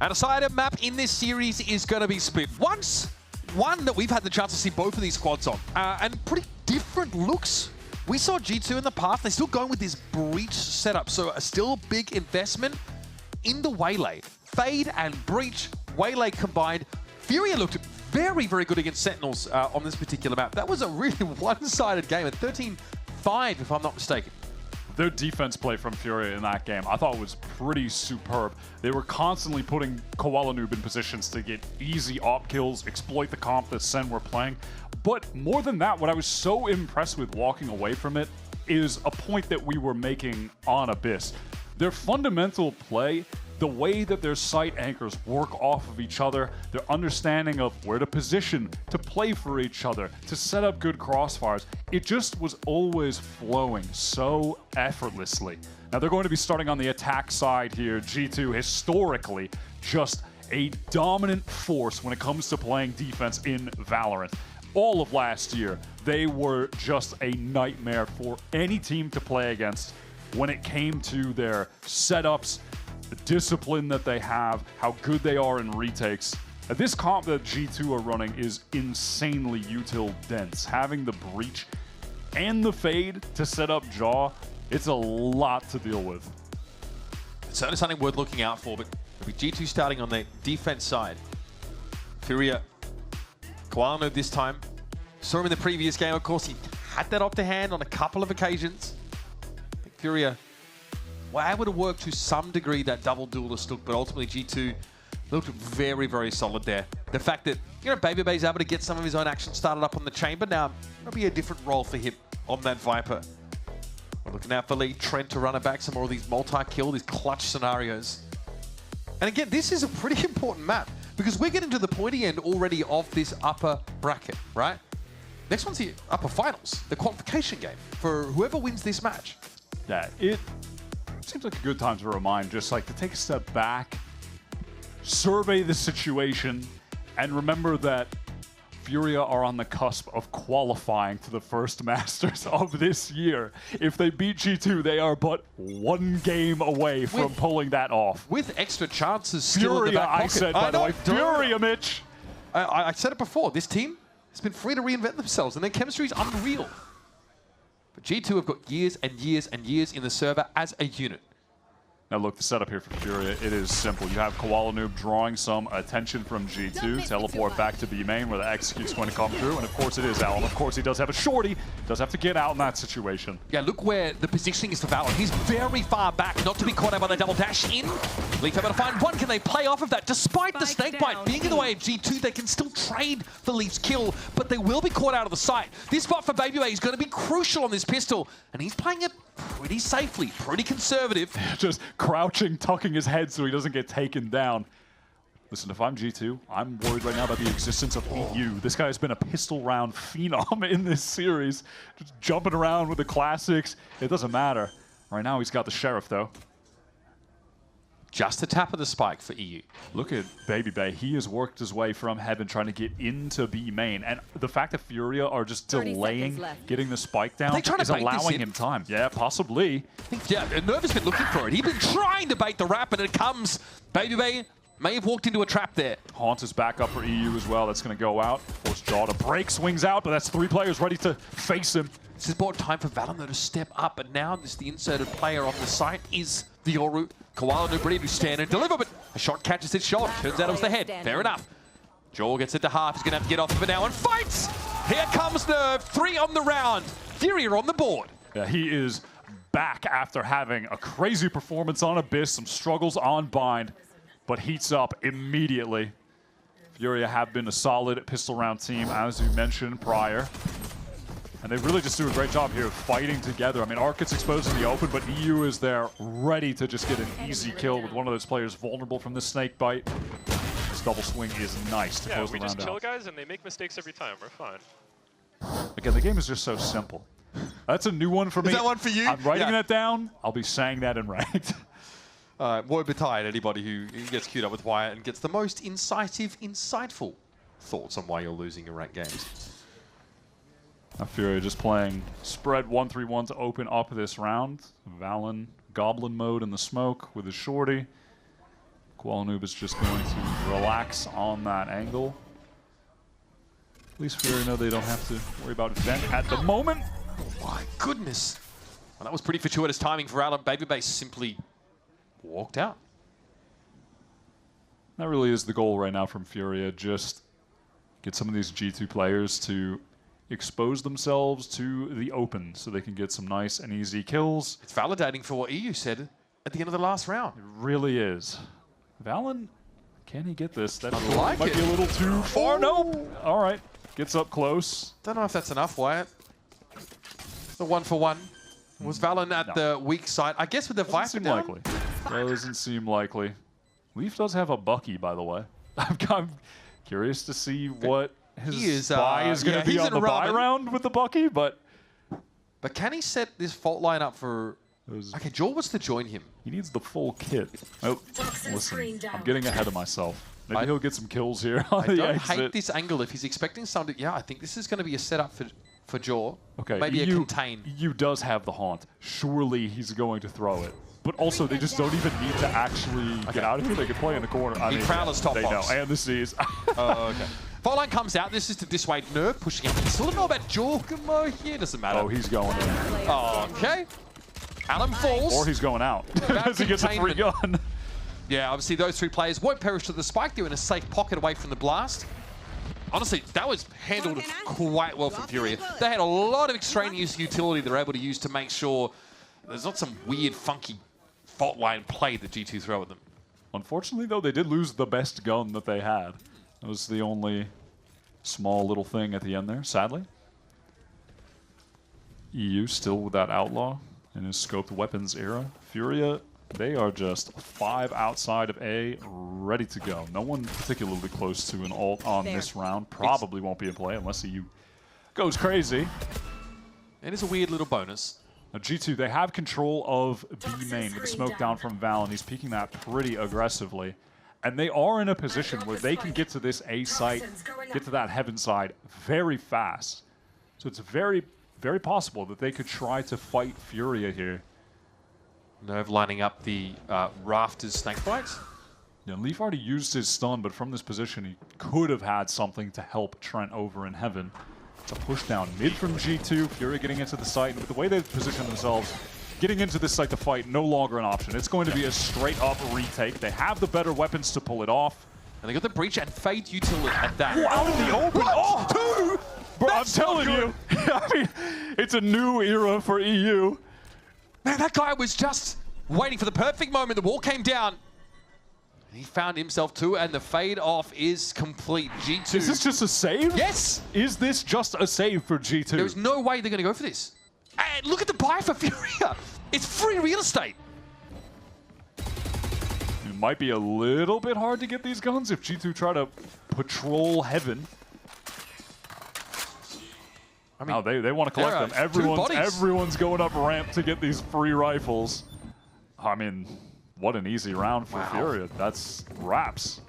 And a side map in this series is going to be split. One that we've had the chance to see both of these squads on, and pretty different looks. We saw G2 in the past. They're still going with this breach setup, so a still big investment in the Waylay. Fade and breach, Waylay combined. FURIA looked very, very good against Sentinels on this particular map. That was a really one-sided game at 13-5, if I'm not mistaken. Their defense play from FURIA in that game, I thought was pretty superb. They were constantly putting Koala Noob in positions to get easy op kills, exploit the comp that Sen were playing. But more than that, what I was so impressed with walking away from it is a point that we were making on Abyss. Their fundamental play, the way that their site anchors work off of each other, their understanding of where to position, to play for each other, to set up good crossfires, it just was always flowing so effortlessly. Now they're going to be starting on the attack side here. G2 historically just a dominant force when it comes to playing defense in Valorant. All of last year, they were just a nightmare for any team to play against when it came to their setups, the discipline that they have, how good they are in retakes. This comp that G2 are running is insanely util dense. Having the breach and the fade to set up Jaw, it's a lot to deal with. It's certainly something worth looking out for, but with G2 starting on the defense side, FURIA, Koala Noob this time. Saw him in the previous game, of course, he had that up to hand on a couple of occasions. I think FURIA were able to work to some degree that double duelist look, but ultimately G2 looked very, very solid there. The fact that, you know, BabyBay's able to get some of his own action started up on the chamber now, it'll be a different role for him on that Viper. We're looking out for Lee Trent to run it back, some more of these multi-kill, these clutch scenarios. And again, this is a pretty important map because we're getting to the pointy end already of this upper bracket, right? Next one's the upper finals, the qualification game for whoever wins this match. Yeah, it seems like a good time to remind, just like to take a step back, survey the situation, and remember that FURIA are on the cusp of qualifying to the first Masters of this year. If they beat G2, they are but one game away from pulling that off. With extra chances still in the FURIA, back pocket. I said, by the way, FURIA, Mitch. I said it before, this team has been free to reinvent themselves, and their chemistry is unreal. But G2 have got years and years and years in the server as a unit. Now look, the setup here for FURIA, it is simple. You have Koala Noob drawing some attention from G2, teleport back to B main where the execute's going to come through, and of course it is Alan. Of course he does have a shorty, does have to get out in that situation. Yeah, look where the positioning is for Valorant. He's very far back, not to be caught out by the double dash in. Leaf able to find one, can they play off of that? Despite the snakebite being in the way of G2, they can still trade for Leaf's kill, but they will be caught out of the sight. This spot for BabyBay is going to be crucial on this pistol, and he's playing it pretty safely, pretty conservative. Just crouching, tucking his head so he doesn't get taken down. Listen, if I'm G2, I'm worried right now about the existence of EU. This guy has been a pistol round phenom in this series. Just jumping around with the classics. It doesn't matter. Right now he's got the Sheriff though. Just a tap of the spike for EU. Look at BabyBay. He has worked his way from heaven trying to get into B main. And the fact that FURIA are just delaying getting the spike down is allowing him time. Yeah, possibly. Yeah, Nerv has been looking for it. He's been trying to bait the rap, and it comes. BabyBay may have walked into a trap there. Haunt is back up for EU as well. That's going to go out. Force Jaw to break, swings out, but that's 3 players ready to face him. This is more time for Valorant to step up, and now this the inserted player on the site is the Yoru. Koala Noob ready to stand and deliver, but a shot catches his shot. Turns out it was the head. Fair enough. Jaw gets it to half. He's going to have to get off of it now and fights! Here comes Nerv. 3 on the round. FURIA on the board. Yeah, he is back after having a crazy performance on Abyss, some struggles on Bind, but heats up immediately. FURIA have been a solid pistol round team, as you mentioned prior. And they really just do a great job here of fighting together. I mean, Arc gets exposed in the open, but EU is there ready to just get an easy kill with one of those players vulnerable from the snake bite. This double swing is nice to close the round out. Yeah, we just kill guys and they make mistakes every time. We're fine. Again, the game is just so simple. That's a new one for me. Is that one for you? I'm writing that down. I'll be saying that in ranked. Woe betide anybody who gets queued up with Wyatt and gets the most insightful thoughts on why you're losing your ranked games. Now FURIA just playing spread 1-3-1 to open up this round. Valen Goblin mode in the smoke with his shorty. Koala is just going to relax on that angle. At least FURIA know they don't have to worry about Vent at the moment. Oh my goodness. Well, that was pretty fortuitous timing for Alan. Babyface simply walked out. That really is the goal right now from FURIA. Just get some of these G2 players to expose themselves to the open so they can get some nice and easy kills. It's validating for what EU said at the end of the last round. It really is. Valen, can he get this? That like might be a little too far. Oh. Nope. All right. Gets up close. Don't know if that's enough, Wyatt. The 1-for-1. Was Valen at the weak side? I guess with the Viper Doesn't seem down? likely. Doesn't seem likely. Leaf does have a Bucky, by the way. I'm curious to see what his buy is going to be on the buy round with the Bucky, but can he set this fault line up for... Okay, Jaw wants to join him. He needs the full kit. Oh, listen, I'm getting ahead of myself. Maybe he'll get some kills here on the exit. I don't hate this angle. If he's expecting something... Yeah, I think this is going to be a setup for Jaw. Okay, maybe a contain. EU does have the haunt. Surely he's going to throw it. But also, they just don't even need to actually get out of here. They can play in the corner. I mean, Prowler's top they box. know. And the C's. Oh, okay. Fault line comes out. This is to dissuade Nerve, pushing out. I still don't know about Jorgamo here. Doesn't matter. Oh, he's going in. Oh, okay. Alan falls. Or he's going out because he gets a free gun. Yeah, obviously those three players won't perish to the spike. They're in a safe pocket away from the blast. Honestly, that was handled quite well from FURIA. They had a lot of extraneous utility they're able to use to make sure there's not some weird, funky fault line play that G2 throw at them. Unfortunately, though, they did lose the best gun that they had. That was the only small little thing at the end there, sadly. EU still with that Outlaw in his scoped weapons era. FURIA, they are just 5 outside of A, ready to go. No one particularly close to an ult on this round. Probably won't be in play unless EU goes crazy. It is a weird little bonus. Now G2, they have control of B main with the smoke down from Val, and he's peeking that pretty aggressively. And they are in a position where they can get to this A site, get to that heaven side very fast. So it's very, very possible that they could try to fight FURIA here. Nerve lining up the rafters snake bites. Yeah, Leaf already used his stun, but from this position he could have had something to help Trent over in heaven. It's a push down mid from G2, FURIA getting into the site, and with the way they've positioned themselves, getting into this site to fight no longer an option. It's going to be a straight up retake. They have the better weapons to pull it off. And they got the breach and Fade utility at that. Ooh, out in the open! What? Oh, bro, I'm telling you, I mean, it's a new era for EU. Man, that guy was just waiting for the perfect moment. The wall came down. He found himself too, and the fade off is complete. G2. Is this just a save? Yes! Is this just a save for G2? There's no way they're going to go for this. And look at the buy for FURIA. It's free real estate. It might be a little bit hard to get these guns if G2 try to patrol heaven. I mean, no, they want to collect them. Everyone's going up ramp to get these free rifles. I mean, what an easy round for FURIA. That's wraps.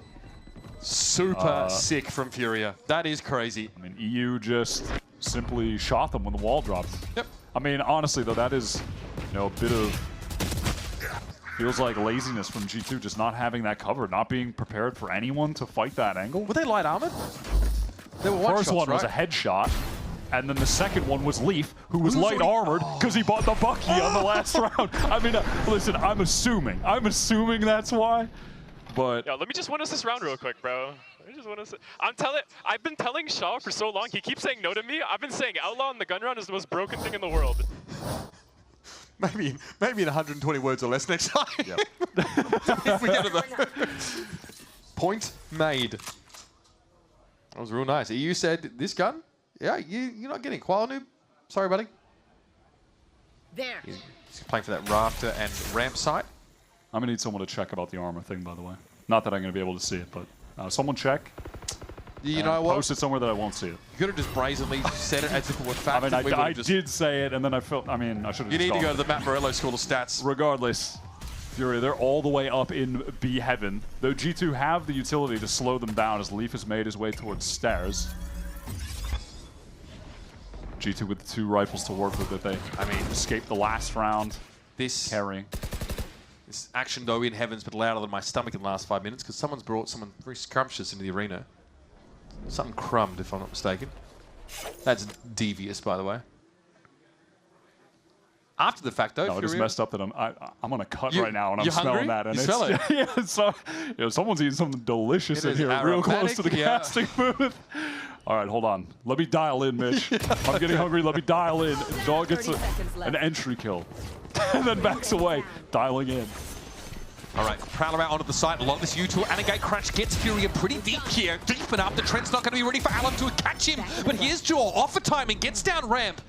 Super sick from FURIA. That is crazy. I mean, EU just simply shot them when the wall dropped. Yep. I mean, honestly, though, that is, you know, a bit of... Feels like laziness from G2, just not having that cover, not being prepared for anyone to fight that angle. Were they light armored? They were one-shots, First one was a headshot. And then the second one was Leaf, who was light armored because he bought the Bucky on the last round. I mean, listen, I'm assuming that's why. But yo, let me just win us this round real quick, bro. I've been telling Shaw for so long. He keeps saying no to me. I've been saying Outlaw in the gun round is the most broken thing in the world. Maybe in 120 words or less next time. Yep. If we get it. Point made. That was real nice. EU said this gun. Yeah, you're not getting Koala Noob. Sorry, buddy. There. He's playing for that rafter and ramp site. I'm going to need someone to check about the armor thing, by the way. Not that I'm going to be able to see it, but someone check. You know what? Post it somewhere that I won't see it. You could have just brazenly said it as if it were fact. I mean, I did say it, and then I felt, I mean, I should have You just need to go to the Matt Morello School of Stats. Regardless, FURIA, they're all the way up in B heaven. Though G2 have the utility to slow them down as Leaf has made his way towards stairs. G2 with the 2 rifles to work with that they, escaped the last round. This carrying. This action, though, in heaven's been louder than my stomach in the last 5 minutes because someone's brought someone very scrumptious into the arena. Something crumbed, if I'm not mistaken. That's devious, by the way. After the fact, though, No, it is messed up that I'm on a cut right now, and I'm hungry? smelling that. And You it's, smell it? Yeah, so, someone's eating something delicious in here, real close to the casting booth. All right, hold on. Let me dial in, Mitch. I'm getting hungry. Let me dial in. Dog gets an entry kill, and then backs away, dialing in. All right, Prowler out onto the side. A lot of this U2 Anagate Crash gets FURIA pretty deep here. Deep enough. The Trent's not going to be ready for Alan to catch him. But here's Jaw, off for timing, gets down ramp.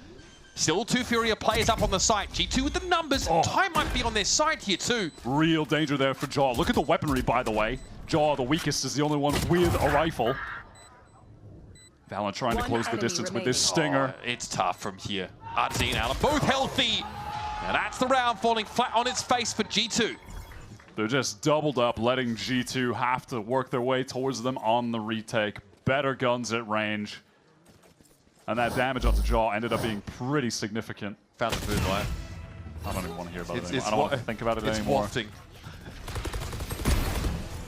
Still 2 FURIA players up on the site. G2 with the numbers. Time might be on their side here too. Real danger there for Jaw. Look at the weaponry, by the way. Jaw, the weakest, is the only one with a rifle. Valorant trying to close the distance with this stinger. It's tough from here. Artsy and Alan both healthy. And that's the round falling flat on its face for G2. They're just doubled up, letting G2 have to work their way towards them on the retake. Better guns at range. And that damage onto Jaw ended up being pretty significant. Found the food light. I don't even want to hear about it anymore. I don't want to think about it anymore. It's wafting.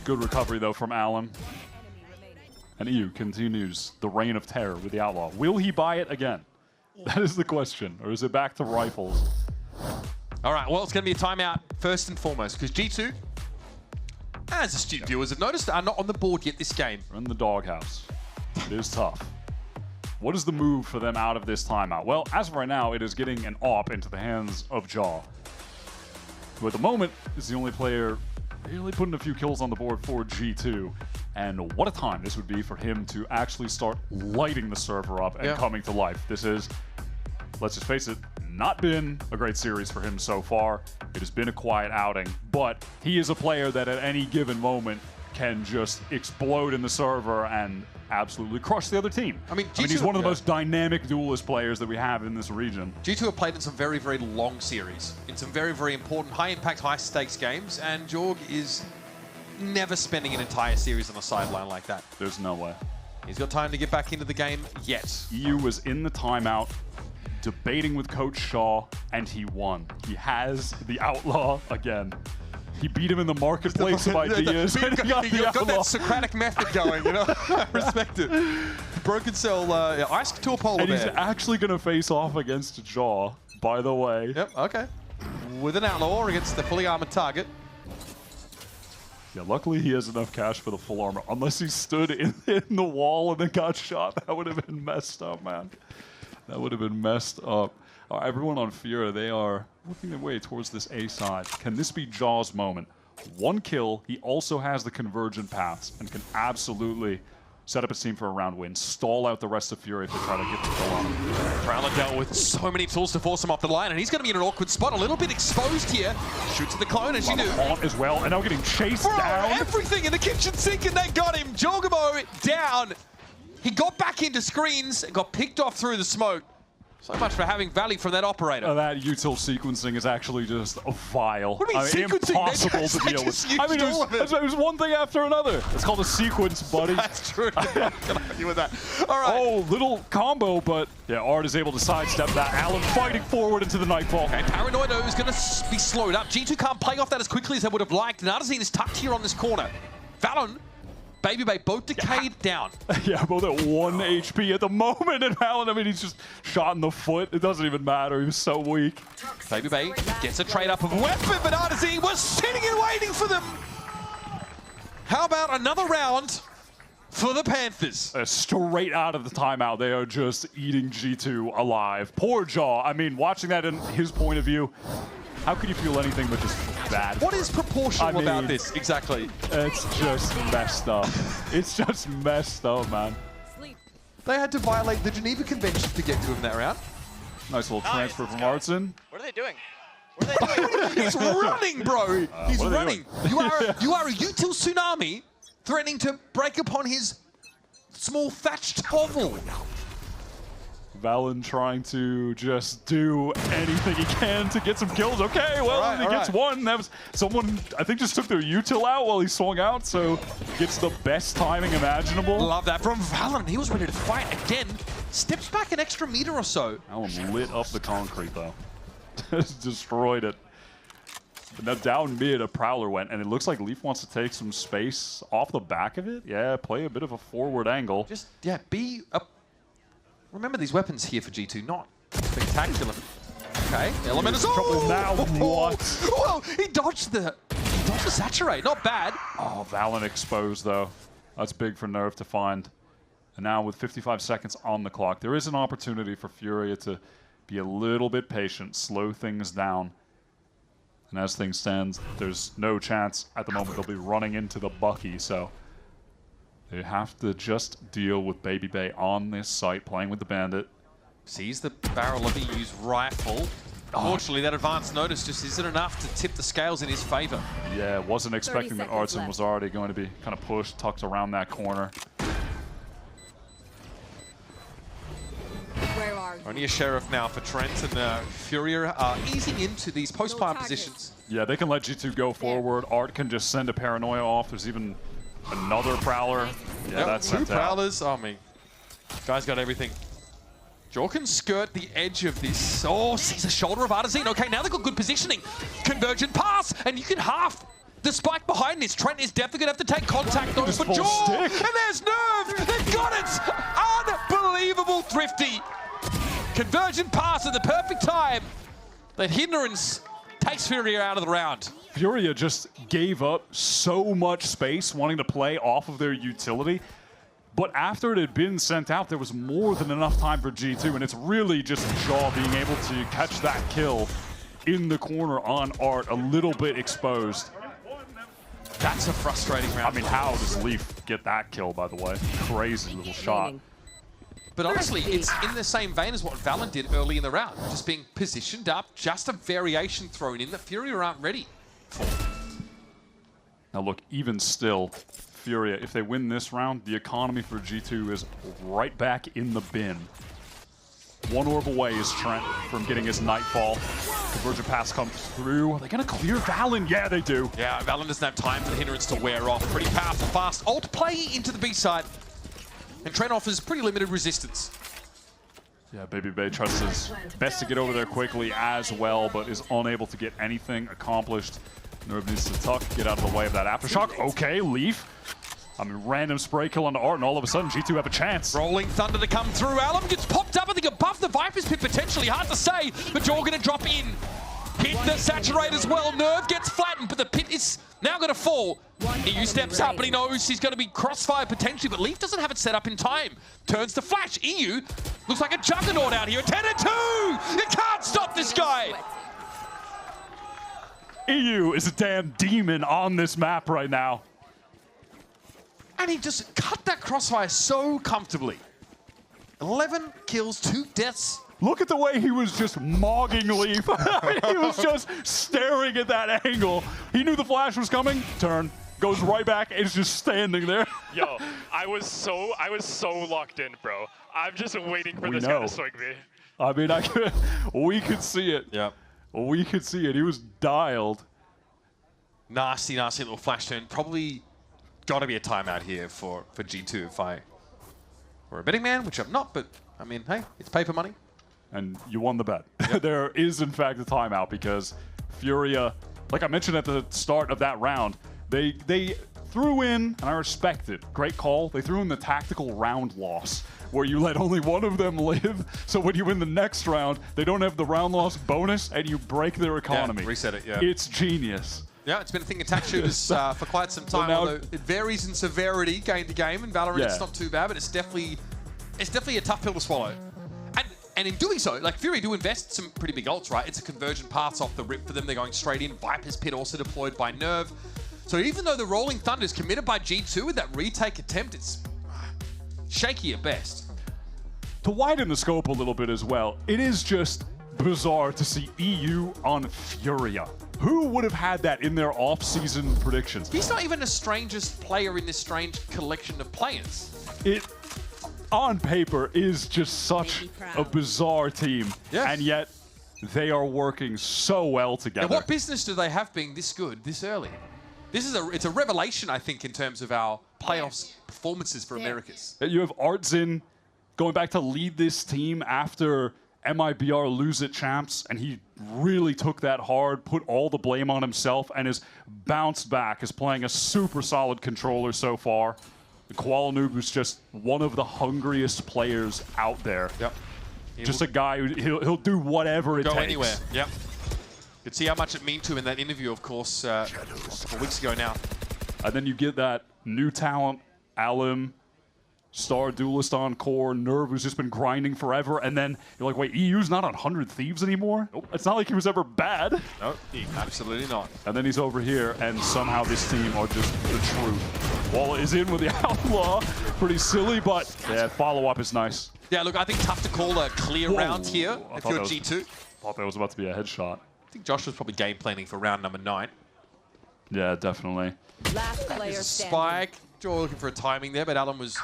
Good recovery, though, from Allen. And EU continues the reign of terror with the Outlaw. Will he buy it again? That is the question. Or is it back to rifles? All right, well, it's going to be a timeout first and foremost because G2, as astute viewers have noticed, are not on the board yet this game. We're in the doghouse. It is tough. What is the move for them out of this timeout? Well, as of right now, it is getting an AWP into the hands of Jaw, who at the moment is the only player really putting a few kills on the board for G2. And what a time this would be for him to actually start lighting the server up and coming to life. This is, let's just face it, not been a great series for him so far. It has been a quiet outing, but he is a player that at any given moment can just explode in the server and absolutely crush the other team. I mean, he's one of the most dynamic duelist players that we have in this region. G2 have played in some very, very long series, in some very, very important, high-impact, high-stakes games, and Jorg is never spending an entire series on a sideline like that. There's no way. He's got time to get back into the game yet. EU was in the timeout, debating with Coach Shaw, and he won. He has the Outlaw again. He beat him in the marketplace of ideas. He got that Socratic method going, you know? I respect it. Broken cell, ice to a polar bear. And he's actually going to face off against Jaw, by the way. Yep, okay. With an Outlaw against the fully armored target. Yeah, luckily he has enough cash for the full armor. Unless he stood in the wall and then got shot, that would have been messed up, man. That would have been messed up. Everyone on FURIA, they are working their way towards this A side. Can this be Jaw's moment? 1 kill. He also has the convergent paths and can absolutely set up a team for a round win. Stall out the rest of FURIA to try to get the kill on him. Prowler dealt with so many tools to force him off the line, and he's going to be in an awkward spot, a little bit exposed here. Shoots at the clone, as you do. As well, and now getting chased down. Everything in the kitchen sink, and they got him. Jogamo down. He got back into screens and got picked off through the smoke. So much for having value from that operator. That util sequencing is actually just vile. What do you mean sequencing? Impossible to deal with. I mean, it was one thing after another. It's called a sequence, buddy. That's true. I'm not going to argue with that. All right. Oh, little combo, but yeah, Art is able to sidestep that. Allen fighting forward into the Nightfall. Okay, Paranoido is going to be slowed up. G2 can't play off that as quickly as they would have liked. And Artazine is tucked here on this corner. Valen, Baby Bay, both decayed down. Yeah, both at 1 HP at the moment. And Allen, I mean, he's just shot in the foot. It doesn't even matter. He was so weak. Baby Bay gets a trade up of weapon, but Artazine was sitting and waiting for them. How about another round for the Panthers? Straight out of the timeout, they are just eating G2 alive. Poor Jaw. I mean, watching that in his point of view, how could you feel anything but just bad? What is proportional about this, exactly? It's just messed up. It's just messed up, man. They had to violate the Geneva Convention to get to him that round. Nice little transfer from Artson. What are they doing? What are they doing? He's running, bro. He's running. You are a util tsunami threatening to break upon his small thatched hovel. Valen trying to just do anything he can to get some kills. Okay, well, he gets one. That was someone, I think, just took their util out while he swung out, so gets the best timing imaginable. Love that from Valen. He was ready to fight again. Steps back an extra meter or so. Allen lit up the concrete, though. Just destroyed it. Now down mid, a Prowler went, and it looks like Leaf wants to take some space off the back of it. Yeah, play a bit of a forward angle. Just, yeah, remember these weapons here for G2, not spectacular. Okay, element is trouble now. What? Whoa, he dodged the saturate, not bad. Oh, Valorant exposed though. That's big for Nerve to find. And now with 55 seconds on the clock, there is an opportunity for FURIA to be a little bit patient, slow things down. And as things stand, there's no chance at the moment they'll be running into the Bucky, so they have to just deal with Baby Bay on this site, playing with the Bandit. Sees the barrel of EU's rifle. Unfortunately, that advance notice just isn't enough to tip the scales in his favor. Yeah, wasn't expecting that Artson was already going to be kind of pushed, tucked around that corner. Where are you? Only a sheriff now for Trent, and FURIA are easing into these post-plant positions. Yeah, they can let G2 go forward. Art can just send a Paranoia off. There's even another Prowler. Yeah, Yep, that's two Prowlers. Oh, me. Guy's got everything. Jaw can skirt the edge of this. Oh, sees the shoulder of Artazine. Okay, now they've got good positioning. Convergent pass, and you can half the spike behind this. Trent is definitely going to have to take contact though for Jaw. And there's Nerve. They've got it. Unbelievable Thrifty. Convergent pass at the perfect time. That hindrance takes FURIA out of the round. FURIA just gave up so much space wanting to play off of their utility. But after it had been sent out, there was more than enough time for G2, and it's really just Jaw being able to catch that kill in the corner on Art, a little bit exposed. That's a frustrating round. I mean, how does Leaf get that kill, by the way? Crazy little shot. But honestly, it's in the same vein as what Valorant did early in the round. Just being positioned up, just a variation thrown in that FURIA aren't ready for. Now look, even still, FURIA, if they win this round, the economy for G2 is right back in the bin. One orb away is Trent from getting his Nightfall. Convergent pass comes through. Are they going to clear Valen? Yeah, they do. Yeah, Valen doesn't have time for the hindrance to wear off. Pretty powerful, fast ult play into the B side. And Trent offers pretty limited resistance. Yeah, Baby Bay tries his best to get over there quickly as well, but is unable to get anything accomplished. Nerve needs to tuck, get out of the way of that aftershock. Okay, Leaf. I mean, random spray kill onto Art, and all of a sudden, G2 have a chance. Rolling Thunder to come through. Alum gets popped up, I think, above the Viper's pit, potentially. Hard to say, but Jaw going to drop in. Hit the saturate as well. Nerve gets flattened, but the pit is now going to fall. EU steps up, and he knows he's going to be crossfire potentially, but Leaf doesn't have it set up in time. Turns to flash. EU looks like a juggernaut out here. 10-2! You can't stop this guy! EU is a damn demon on this map right now. And he just cut that crossfire so comfortably. 11 kills, 2 deaths. Look at the way he was just mogging Leaf. He was just staring at that angle. He knew the flash was coming. Turn. Goes right back and is just standing there. Yo, I was so locked in, bro. I'm just waiting for this guy to swing me. I mean, we could see it. Yeah. We could see it. He was dialed. Nasty, nasty little flash turn. Probably got to be a timeout here for G2 if I were a betting man, which I'm not, but I mean, hey, it's paper money. And you won the bet. Yep. There is, in fact, a timeout because FURIA, like I mentioned at the start of that round, they threw in, and I respect it, great call, they threw in the tactical round loss, where you let only one of them live, so when you win the next round, they don't have the round loss bonus, and you break their economy. Yeah, reset it, yeah. It's genius. Yeah, it's been a thing in attack shooters for quite some time, now, although it varies in severity game to game. In Valorant, it's not too bad, but it's definitely a tough pill to swallow. And in doing so, like FURIA do invest some pretty big ults, right? It's a conversion pass off the rip for them. They're going straight in. Viper's Pit also deployed by Nerve. So even though the Rolling Thunder is committed by G2 with that retake attempt, it's shaky at best. To widen the scope a little bit as well, it is just bizarre to see EU on FURIA. Who would have had that in their off-season predictions? He's not even the strangest player in this strange collection of players. It, on paper, is just such a bizarre team, and yet they are working so well together. And what business do they have being this good this early? It's a revelation, I think, in terms of our playoffs performances for Americas. You have Artzin going back to lead this team after MIBR lose at champs, and he really took that hard, put all the blame on himself, and is bounced back, is playing a super solid controller so far. The Koala Noob is just one of the hungriest players out there. Yep. Just a guy who he'll do whatever it takes. Go anywhere. Yep. You could see how much it meant to him in that interview, of course, a couple weeks ago now. And then you get that new talent, Alim, Star Duelist on core, Nerve, who's just been grinding forever, and then you're like, wait, EU's not on 100 Thieves anymore? Nope. It's not like he was ever bad. No, absolutely not. And then he's over here, and somehow this team are just the truth. Walla is in with the Outlaw. Pretty silly, but yeah, follow-up is nice. Yeah, look, I think tough to call a clear round here if you're G2. Thought that was about to be a headshot. I think Josh was probably game planning for round number 9. Yeah, definitely. Last player standing. Spike. Joe looking for a timing there, but Alan was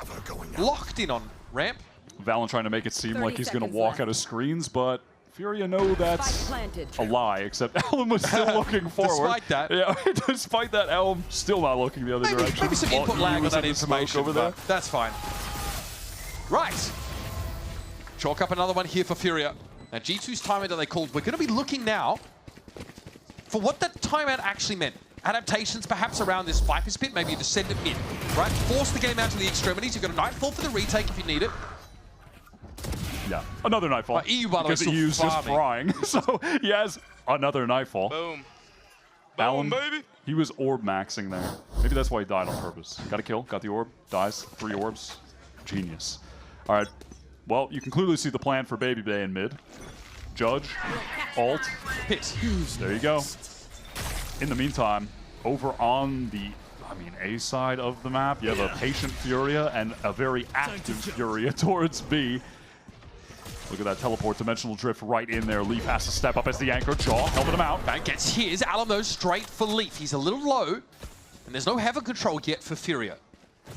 locked in on ramp. Valen trying to make it seem like he's going to walk out of screens, but FURIA know that's a lie, except Elm was still looking forward. Despite that. Yeah, despite that, Elm still not looking the other direction. Maybe some input lag on that information over there. That's fine. Right. Chalk up another one here for FURIA. Now, G2's timeout that they called, we're going to be looking now for what that timeout actually meant. Adaptations perhaps around this Viper's Pit, maybe you just send it mid, right? Force the game out to the extremities. You've got a Nightfall for the retake if you need it. Yeah, another Nightfall. EU, by the way, because EU's just frying. So he has another Nightfall. Boom. Alan, Boom, baby. He was orb maxing there. Maybe that's why he died on purpose. Got a kill, got the orb, dies, 3 orbs. Genius. All right, well, you can clearly see the plan for Baby Bay in mid. Judge, ult, Hit. there you go. In the meantime, over on the, A side of the map, you have a patient FURIA and a very active FURIA towards B. Look at that teleport dimensional drift right in there. Leaf has to step up as the anchor. Jaw helping him out. Bang gets his. Alamo straight for Leaf. He's a little low, and there's no heaven control yet for FURIA.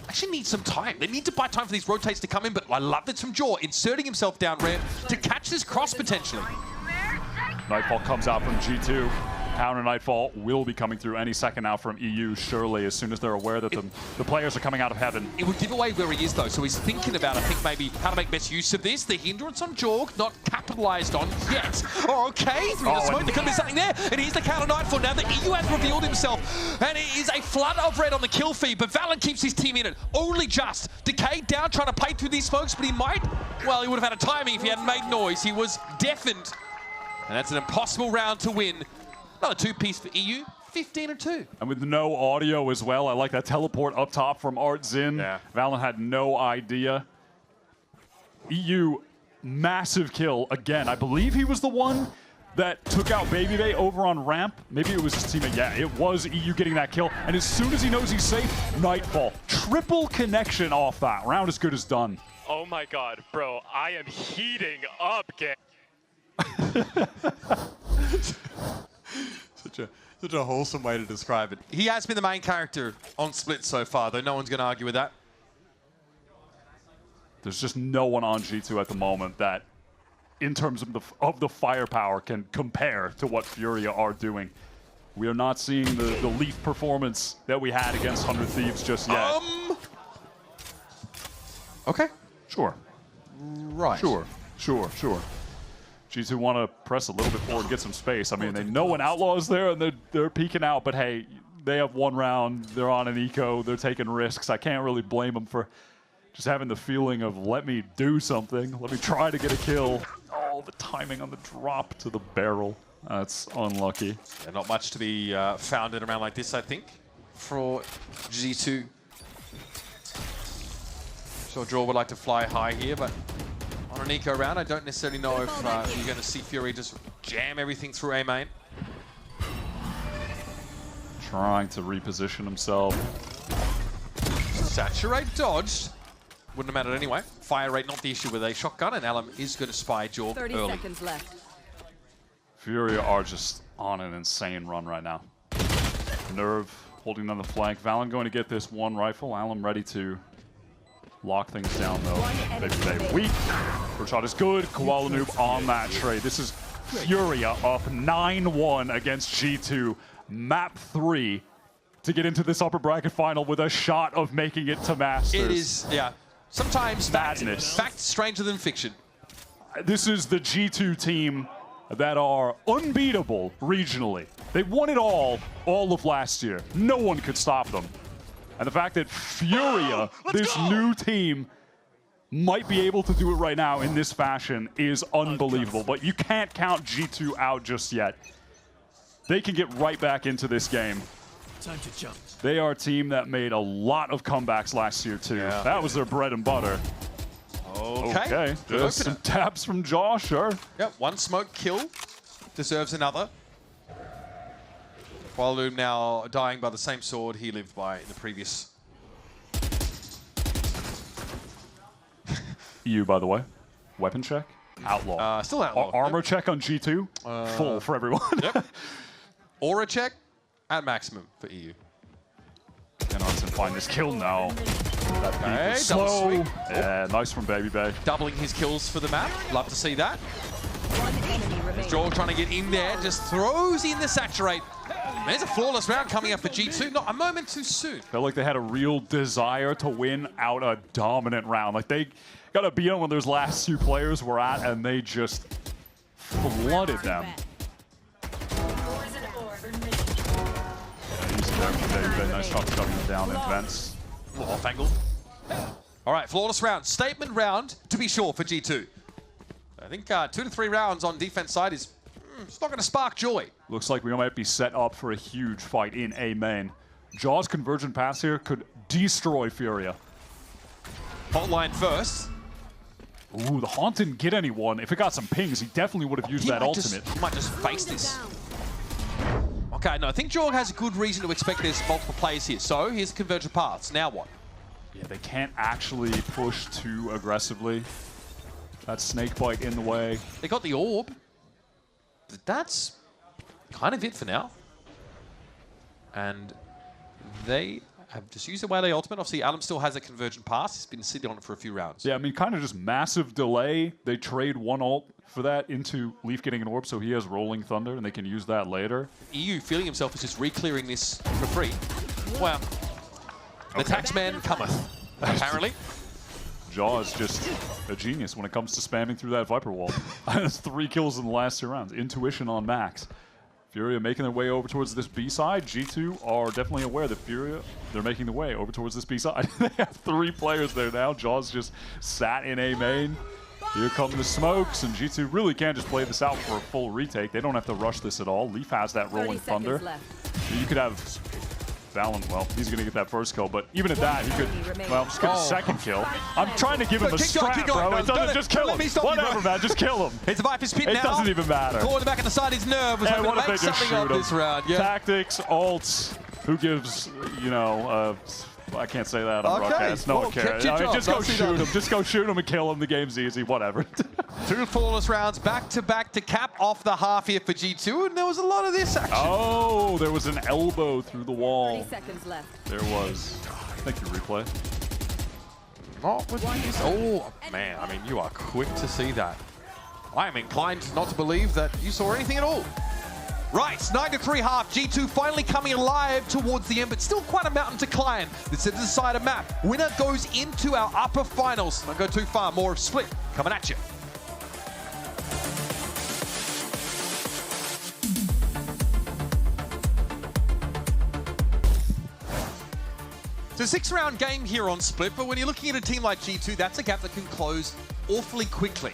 Actually need some time. They need to buy time for these rotates to come in, but I love that from Jaw inserting himself down ramp to catch this cross potentially. Nightfall comes out from G2. Counter Nightfall will be coming through any second now from EU, surely, as soon as they're aware that the players are coming out of heaven. It would give away where he is, though, so he's thinking about, I think, maybe how to make best use of this. The hindrance on Jorg, not capitalized on yet. Oh, okay, through the smoke, there could be something there. And here's the counter Nightfall. Now the EU has revealed himself, and it is a flood of red on the kill feed, but Valen keeps his team in it. Only just. Decay down, trying to play through these smokes, but he might, well, he would have had a timing if he hadn't made noise. He was deafened. And that's an impossible round to win. Another 2-piece for EU, 15-2. And with no audio as well, I like that teleport up top from Art Zin. Yeah. Valen had no idea. EU, massive kill again. I believe he was the one that took out Baby Bay over on ramp. Maybe it was his teammate. Yeah, it was EU getting that kill. And as soon as he knows he's safe, Nightfall. Triple connection off that. Round as good as done. Oh my god, bro, I am heating up, gang. Such a wholesome way to describe it. He has been the main character on Split so far, though no one's going to argue with that. There's just no one on G2 at the moment that, in terms of the firepower, can compare to what FURIA are doing. We are not seeing the Leaf performance that we had against 100 Thieves just yet. Okay. Sure. Right. Sure. G2 want to press a little bit forward and get some space. I mean, they know when Outlaw is there, and they're peeking out, but hey, they have one round. They're on an eco. They're taking risks. I can't really blame them for just having the feeling of, let me do something. Let me try to get a kill. Oh, the timing on the drop to the barrel. That's unlucky. Yeah, not much to be found in a round like this, I think, for G2. Sure, Draw would like to fly high here, but on an eco round, I don't necessarily know if you're going to see FURIA just jam everything through A main. Trying to reposition himself. Saturate dodged. Wouldn't have mattered anyway. Fire rate not the issue with a shotgun, and Alam is going to spy Jorg 30 early. seconds left. FURIA are just on an insane run right now. Nerve holding on the flank. Valen going to get this one rifle. Alam ready to lock things down, though. They weak. First shot is good. Koala Noob on that trade. This is FURIA up 9-1 against G2. Map 3 to get into this upper bracket final with a shot of making it to Masters. It is, yeah. Sometimes madness. Fact stranger than fiction. this is the G2 team that are unbeatable regionally. They won it all of last year. No one could stop them. And the fact that FURIA, this new team, might be able to do it right now in this fashion is unbelievable. But you can't count G2 out just yet. They can get right back into this game. Time to jump. They are a team that made a lot of comebacks last year, too. Yeah. That was their bread and butter. Okay. There's some taps from Jaw, sure. Yep, one smoke kill deserves another. Koalanoon now dying by the same sword he lived by in the previous. EU, by the way. Weapon check. Outlaw. Still outlaw. Armor check on G2. Full for everyone. Yep. Aura check at maximum for EU. Can Arson find this kill? No. That Okay, slow. double sweep. Yeah, nice from Baby Bay. Doubling his kills for the map. Love to see that. One enemy remaining. Joel trying to get in there, just throws in the saturate. There's a flawless round coming up for G2. Not a moment too soon. Felt like they had a real desire to win out a dominant round. Like they got to beat on where those last two players were at, and they just flooded them. Nice shot shutting them down in vents. Off angle. All right, flawless round. Statement round, to be sure, for G2. I think 2 to 3 rounds on defense side is it's not going to spark joy. Looks like we might be set up for a huge fight in A main. Jaw's convergent pass here could destroy FURIA. Hotline first. Ooh, the Haunt didn't get anyone. If it got some pings, he definitely would have used that ultimate. He might just face this. Okay, no, I think Jorg has a good reason to expect there's multiple players here. So here's convergent paths. Now what? Yeah, they can't actually push too aggressively. That snake bite in the way. They got the orb. But that's kind of it for now. And they have just used the Whaley ultimate. Obviously, Adam still has a convergent pass. He's been sitting on it for a few rounds. Yeah, I mean, kind of just massive delay. They trade one ult for that into Leaf getting an orb, so he has Rolling Thunder, and they can use that later. EU feeling himself is just re-clearing this for free. Well, the taxman cometh, apparently. Jaw is just a genius when it comes to spamming through that Viper wall. 3 kills in the last 2 rounds. Intuition on max. FURIA making their way over towards this B side. G2 are definitely aware that FURIA, they're making the way over towards this B side. They have 3 players there now. Jaw's just sat in A main. Here come the smokes, and G2 really can just play this out for a full retake. They don't have to rush this at all. Leaf has that Rolling Thunder. You could have Valen, well, he's going to get that first kill, but even at that, he could, well, just get a second kill. I'm trying to give him a strat, bro. No, it doesn't, just kill him. Whatever, man, just kill him. It's a Viper's pit now. It doesn't even matter. Quarterback at the side, his nerve was hoping to make something of this round. Yeah. Tactics, ults, who gives, you know, I can't say that on broadcast. No one cares. I mean, just go shoot him. Just go shoot him and kill him. The game's easy. Whatever. 2 flawless rounds back-to-back to cap off the half here for G2, and there was a lot of this action. Oh, there was an elbow through the wall. 30 seconds left. There was. Thank you, replay. Not with these. Oh, man. I mean, you are quick to see that. I am inclined not to believe that you saw anything at all. Right, 9 to 3 half. G2 finally coming alive towards the end, but still quite a mountain to climb. This is the side of map. Winner goes into our upper finals. Don't go too far. More of Split coming at you. It's a 6-round game here on Split, but when you're looking at a team like G2, that's a gap that can close awfully quickly.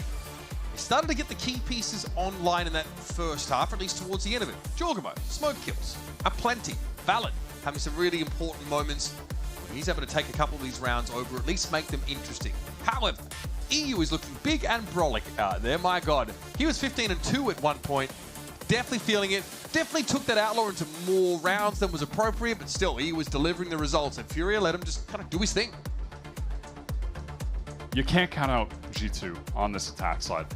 They started to get the key pieces online in that first half, or at least towards the end of it. Jorgamo, smoke kills, aplenty. Valen having some really important moments where he's able to take a couple of these rounds over, at least make them interesting. However, EU is looking big and brolic out there, my God. He was 15-2 at one point, definitely feeling it. Definitely took that Outlaw into more rounds than was appropriate, but still, he was delivering the results, and FURIA let him just kind of do his thing. You can't count out G2 on this attack side.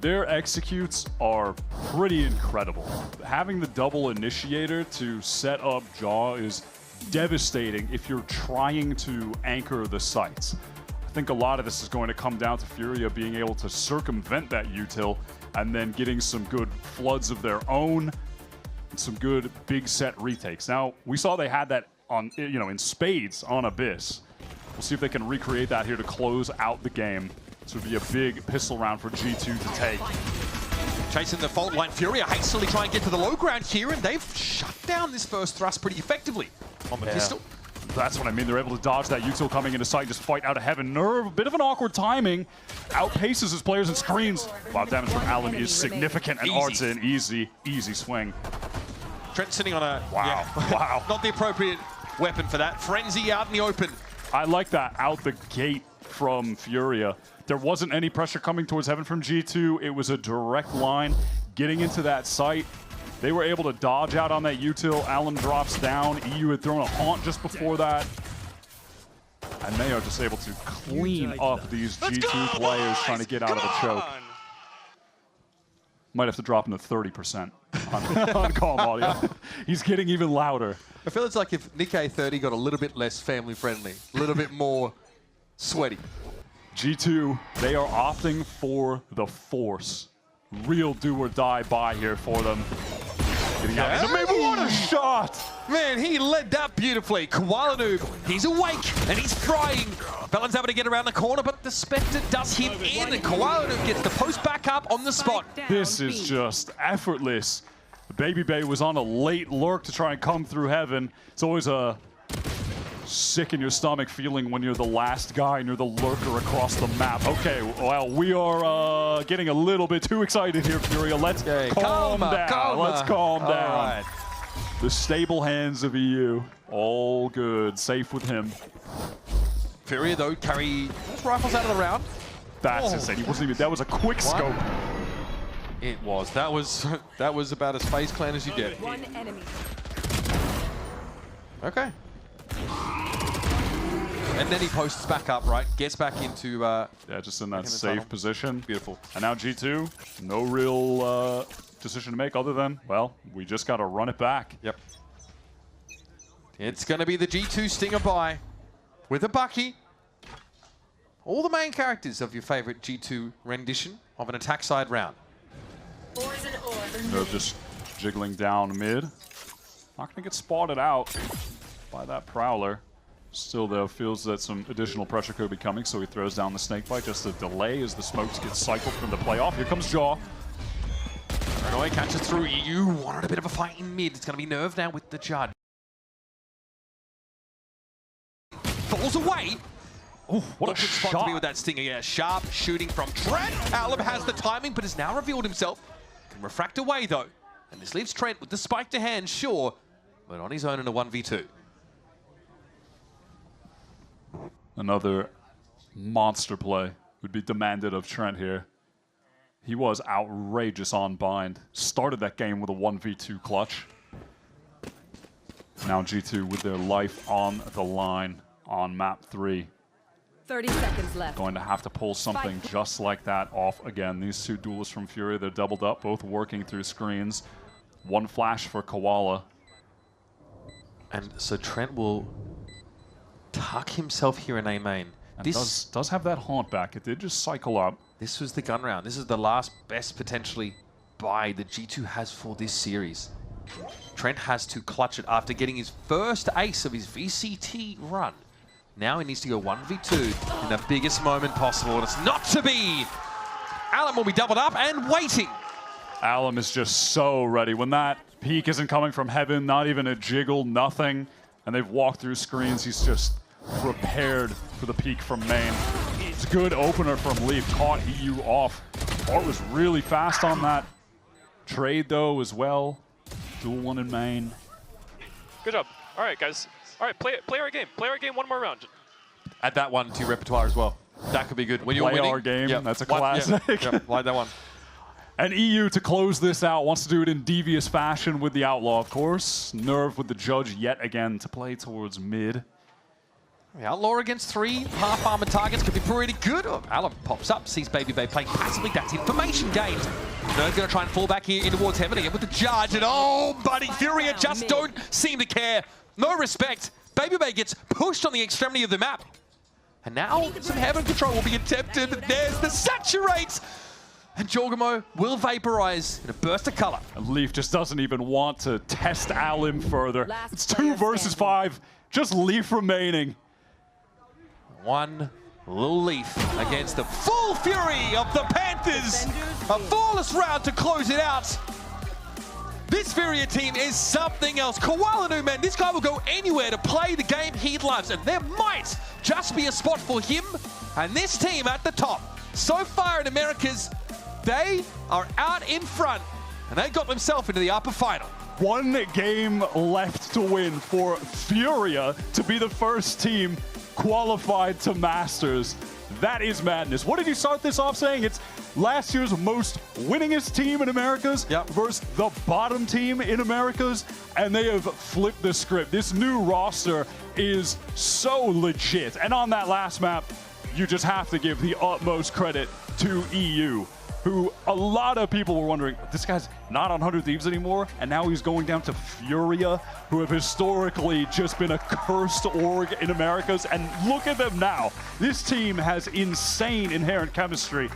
Their executes are pretty incredible. Having the double initiator to set up Jaw is devastating if you're trying to anchor the sites. I think a lot of this is going to come down to FURIA being able to circumvent that util and then getting some good floods of their own and some good big set retakes. Now, we saw they had that on, you know, in spades on Abyss. We'll see if they can recreate that here to close out the game. This would be a big pistol round for G2 to take. Chasing the fault line, Furia hastily try and get to the low ground here, and they've shut down this first thrust pretty effectively on the pistol. That's what I mean. They're able to dodge that util coming into sight, just fight out of heaven. Nerve, a bit of an awkward timing, outpaces his players and screens. Wow, damage from Allen is significant, and Art's an easy swing. Trent sitting on a... Wow, wow. Not the appropriate weapon for that. Frenzy out in the open. I like that out the gate from Furia. There wasn't any pressure coming towards heaven from G2. It was a direct line getting into that site. They were able to dodge out on that util. Allen drops down. EU had thrown a haunt just before that. And they are just able to clean up these G2 players trying to get out of the choke. Might have to drop him to 30% on calm audio. He's getting even louder. I feel it's like if Nikkei 30 got a little bit less family friendly, a little bit more sweaty. G2, they are opting for the Force. Real do or die buy here for them. Getting out. Maybe what a shot! Man, he led that beautifully. Koala Noob, he's awake and he's frying. Belen's able to get around the corner, but the Spectre does him in, and Koala Noob gets the post back up on the spot. This is just effortless. Baby Bay was on a late lurk to try and come through heaven. It's always a sick in your stomach feeling when you're the last guy and you're the lurker across the map. Okay, well, we are getting a little bit too excited here, Furia. Let's calm down. Let's calm down. Right. The stable hands of EU. All good. Safe with him. Furia, though, carry those rifles out of the round. That's insane. He wasn't even... That was a quick scope. It was. That was about as FaZe Clan as you get. One enemy. Okay. And then he posts back up, right? Gets back into... yeah, just in that safe tunnel. Position. Beautiful. And now G2, no real decision to make other than, well, we just got to run it back. Yep. It's going to be the G2 Stinger buy with a Bucky. All the main characters of your favorite G2 rendition of an attack side round. Nerve just jiggling down mid. Not going to get spotted out by that Prowler. Still, though, feels that some additional pressure could be coming, so he throws down the snakebite just to delay as the smokes get cycled from the playoff. Here comes Jaw. Runaway catches through. EU wanted a bit of a fight in mid. It's going to be Nerve now with the Judge. Falls away. Oh, what a Awkward spot shot. to be with that Stinger. Yeah, sharp shooting from Trent. Alum has the timing, but has now revealed himself. Can refract away, though. And this leaves Trent with the spike to hand, sure, but on his own in a 1v2. Another monster play would be demanded of Trent here. He was outrageous on bind. Started that game with a 1v2 clutch. Now G2 with their life on the line on map 3. 30 seconds left. Going to have to pull something just like that off again. These two duelists from Furia, they're doubled up, both working through screens. One flash for Koala. And so Trent will tuck himself here in A main. And This does have that haunt back. It did just cycle up. This was the gun round. This is the last best potentially buy that G2 has for this series. Trent has to clutch it after getting his first ace of his VCT run. Now he needs to go 1v2 in the biggest moment possible, and it's not to be. Alum will be doubled up and waiting. Alum is just so ready. When that peek isn't coming from heaven, not even a jiggle, nothing, and they've walked through screens, he's just prepared for the peek from main. It's a good opener from Leaf, caught EU off. Art was really fast on that trade, though, as well. Dual one in main. Good job. All right, guys. All right, play our game. Play our game one more round. Add that one to your repertoire as well. That could be good. When you're Play winning, our game, yep. that's a classic. Like that one. And EU to close this out wants to do it in devious fashion with the Outlaw, of course. Nerve with the Judge yet again to play towards mid. The Outlaw against 3 half-armored targets could be pretty good. Oh, Alum pops up, sees Baby Bay playing passively. That's information gained. Nerve's going to try and fall back here in towards heaven again with the Judge. And oh, buddy, Furia just don't seem to care. No respect. Baby Bay gets pushed on the extremity of the map. And now some heaven control will be attempted. There's the saturate. And Jorgamo will vaporize in a burst of color. And Leaf just doesn't even want to test Alim further. It's 2 versus 5. Just Leaf remaining. One Lil Leaf against the full fury of the Panthers. A flawless round to close it out. This FURIA team is something else. Koalanu, man, this guy will go anywhere to play the game he loves, and there might just be a spot for him and this team at the top. So far in Americas, they are out in front, and they got themselves into the upper final. One game left to win for FURIA to be the first team qualified to Masters. That is madness. What did you start this off saying? It's last year's most winningest team in Americas versus the bottom team in Americas, and they have flipped the script. This new roster is so legit. And on that last map, you just have to give the utmost credit to EU, who a lot of people were wondering, this guy's not on 100 Thieves anymore, and now he's going down to FURIA, who have historically just been a cursed org in Americas, and look at them now. This team has insane inherent chemistry,